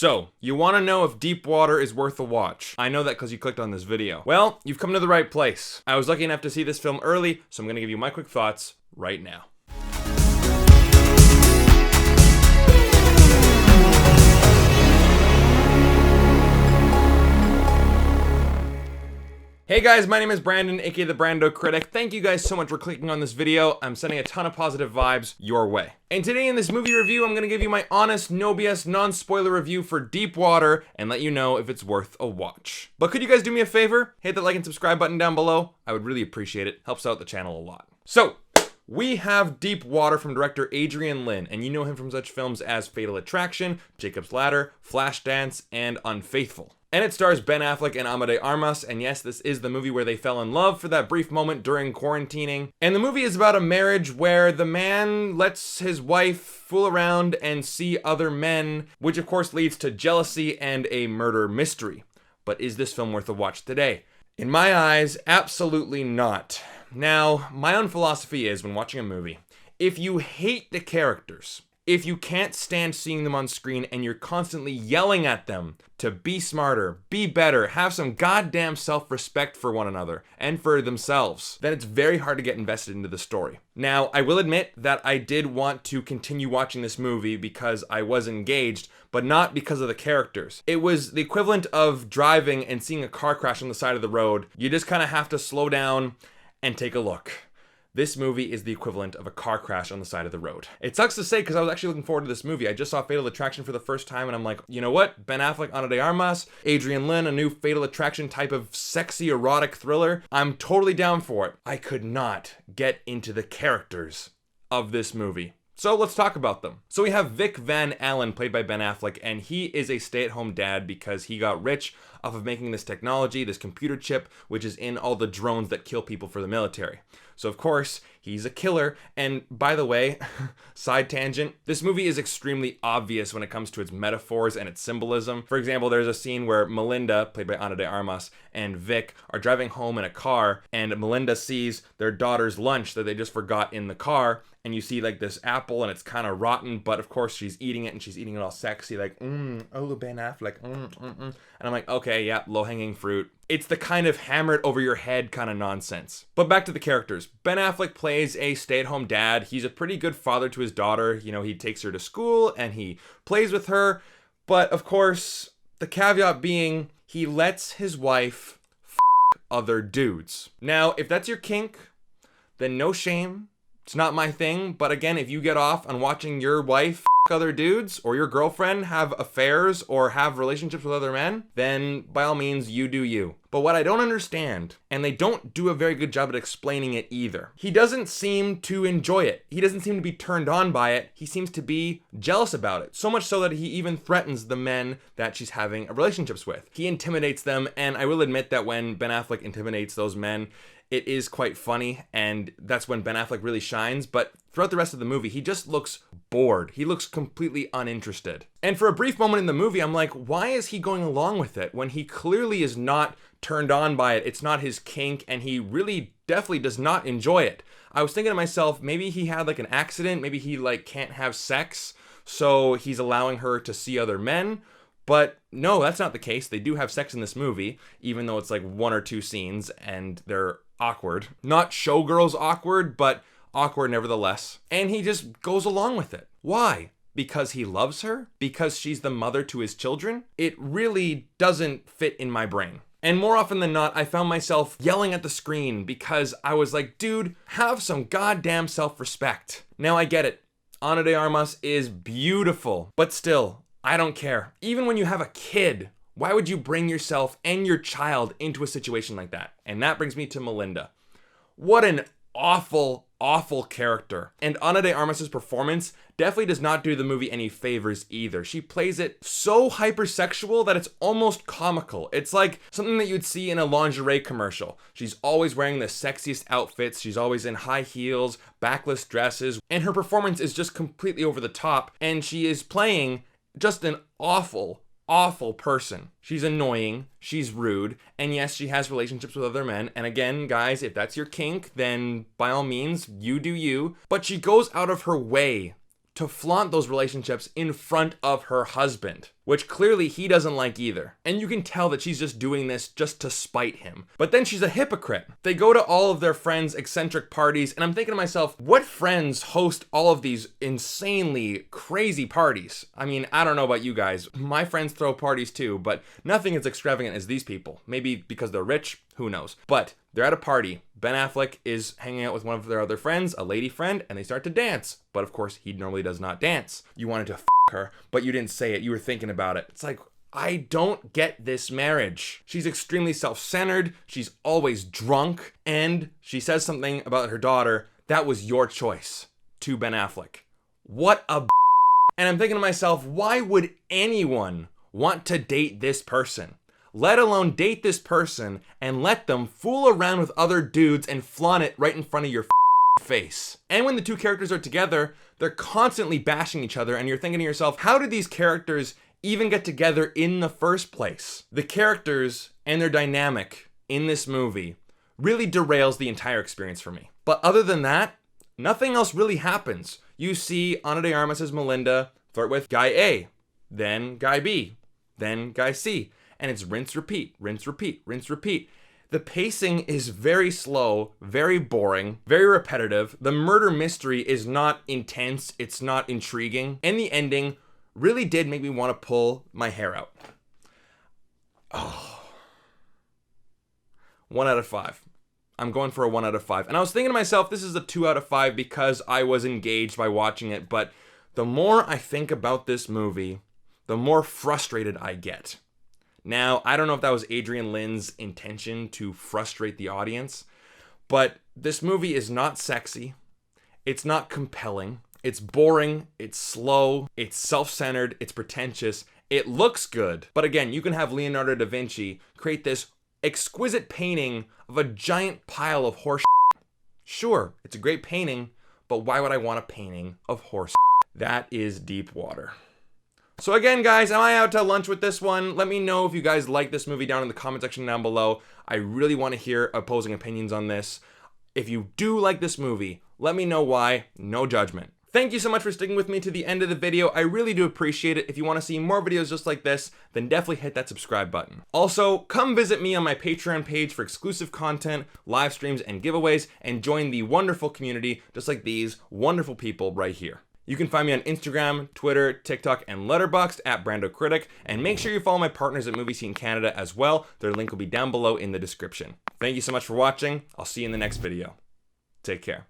So, you want to know if Deep Water is worth a watch. I know that because you clicked on this video. Well, you've come to the right place. I was lucky enough to see this film early, so I'm going to give you my quick thoughts right now. Hey guys, my name is Brandon, aka the BrandoCritic. Thank you guys so much for clicking on this video. I'm sending a ton of positive vibes your way. And today in this movie review, I'm going to give you my honest, no BS, non-spoiler review for Deep Water and let you know if it's worth a watch. But could you guys do me a favor? Hit that like and subscribe button down below. I would really appreciate it. Helps out the channel a lot. So, we have Deep Water from director Adrian Lyne, and you know him from such films as Fatal Attraction, Jacob's Ladder, Flashdance, and Unfaithful. And it stars Ben Affleck and Armas, and yes, this is the movie where they fell in love for that brief moment during quarantining. And the movie is about a marriage where the man lets his wife fool around and see other men, which of course leads to jealousy and a murder mystery. But is this film worth a watch today? In my eyes, absolutely not. Now, my own philosophy is, when watching a movie, if you hate the characters, if you can't stand seeing them on screen and you're constantly yelling at them to be smarter, be better, have some goddamn self-respect for one another and for themselves, then it's very hard to get invested into the story. Now, I will admit that I did want to continue watching this movie because I was engaged, but not because of the characters. It was the equivalent of driving and seeing a car crash on the side of the road. You just kind of have to slow down and take a look. This movie is the equivalent of a car crash on the side of the road. It sucks to say because I was actually looking forward to this movie. I just saw Fatal Attraction for the first time and I'm like, you know what? Ben Affleck, Ana de Armas, Adrian Lyne, a new Fatal Attraction type of sexy erotic thriller. I'm totally down for it. I could not get into the characters of this movie. So let's talk about them. So we have Vic Van Allen, played by Ben Affleck, and he is a stay-at-home dad because he got rich off of making this technology, this computer chip, which is in all the drones that kill people for the military. So of course, he's a killer. And by the way, side tangent, this movie is extremely obvious when it comes to its metaphors and its symbolism. For example, there's a scene where Melinda, played by Ana de Armas, and Vic are driving home in a car, and Melinda sees their daughter's lunch that they just forgot in the car, and you see like this apple and it's kind of rotten, but of course she's eating it and she's eating it all sexy, like, oh, Ben Affleck, And I'm like, okay, yeah, low-hanging fruit. It's the kind of hammer it over your head kind of nonsense. But back to the characters. Ben Affleck plays a stay-at-home dad. He's a pretty good father to his daughter. You know, he takes her to school and he plays with her. But of course, the caveat being, he lets his wife other dudes. Now, if that's your kink, then no shame. It's not my thing, but again, if you get off on watching your wife other dudes or your girlfriend have affairs or have relationships with other men, then by all means, you do you. But what I don't understand, and they don't do a very good job at explaining it either, he doesn't seem to enjoy it. He doesn't seem to be turned on by it. He seems to be jealous about it. So much so that he even threatens the men that she's having relationships with. He intimidates them, and I will admit that when Ben Affleck intimidates those men, it is quite funny, and that's when Ben Affleck really shines, but throughout the rest of the movie, he just looks bored. He looks completely uninterested. And for a brief moment in the movie, I'm like, why is he going along with it when he clearly is not turned on by it? It's not his kink, and he really definitely does not enjoy it. I was thinking to myself, maybe he had like an accident, maybe he like can't have sex, so he's allowing her to see other men. But no, that's not the case. They do have sex in this movie, even though it's like 1 or 2 scenes and they're awkward. Not showgirls awkward, but awkward nevertheless. And he just goes along with it. Why? Because he loves her? Because she's the mother to his children? It really doesn't fit in my brain. And more often than not, I found myself yelling at the screen because I was like, dude, have some goddamn self-respect. Now I get it. Ana de Armas is beautiful, but still, I don't care. Even when you have a kid, why would you bring yourself and your child into a situation like that? And that brings me to Melinda. What an awful, awful character. And Ana de Armas' performance definitely does not do the movie any favors either. She plays it so hypersexual that it's almost comical. It's like something that you'd see in a lingerie commercial. She's always wearing the sexiest outfits. She's always in high heels, backless dresses, and her performance is just completely over the top. And she is playing just an awful, awful person. She's annoying, she's rude, and yes, she has relationships with other men. And again, guys, if that's your kink, then by all means, you do you. But she goes out of her way to flaunt those relationships in front of her husband. which clearly he doesn't like either. And you can tell that she's just doing this just to spite him. But then she's a hypocrite. They go to all of their friends' eccentric parties, and I'm thinking to myself, what friends host all of these insanely crazy parties? I mean, I don't know about you guys. My friends throw parties too, but nothing as extravagant as these people. Maybe because they're rich, who knows? But they're at a party. Ben Affleck is hanging out with one of their other friends, a lady friend, and they start to dance. But of course, he normally does not dance. You wanted to her, but you didn't say it. You were thinking about it. It's like, I don't get this marriage. She's extremely self-centered. She's always drunk. And she says something about her daughter. That was your choice, to Ben Affleck. What a And I'm thinking to myself, why would anyone want to date this person? Let alone date this person and let them fool around with other dudes and flaunt it right in front of your face. And when the two characters are together, they're constantly bashing each other, and you're thinking to yourself, how did these characters even get together in the first place? The characters and their dynamic in this movie really derails the entire experience for me. But other than that, nothing else really happens. You see Ana de Armas as Melinda flirt with guy A, then guy B, then guy C, and it's rinse, repeat, rinse, repeat, rinse, repeat. The pacing is very slow, very boring, very repetitive. The murder mystery is not intense, it's not intriguing, and the ending really did make me want to pull my hair out. Oh. 1 out of 5. I'm going for a 1 out of 5. And I was thinking to myself, this is a 2 out of 5 because I was engaged by watching it, but the more I think about this movie, the more frustrated I get. Now, I don't know if that was Adrian Lyne's intention to frustrate the audience, but this movie is not sexy, it's not compelling, it's boring, it's slow, it's self-centered, it's pretentious, it looks good. But again, you can have Leonardo da Vinci create this exquisite painting of a giant pile of horse shit. Sure, it's a great painting, but why would I want a painting of horse shit? That is deep water. So again, guys, am I out to lunch with this one? Let me know if you guys like this movie down in the comment section down below. I really want to hear opposing opinions on this. If you do like this movie, let me know why. No judgment. Thank you so much for sticking with me to the end of the video. I really do appreciate it. If you want to see more videos just like this, then definitely hit that subscribe button. Also, come visit me on my Patreon page for exclusive content, live streams, and giveaways, and join the wonderful community just like these wonderful people right here. You can find me on Instagram, Twitter, TikTok, and Letterboxd at BrandoCritic, and make sure you follow my partners at Movie Scene Canada as well. Their link will be down below in the description. Thank you so much for watching. I'll see you in the next video. Take care.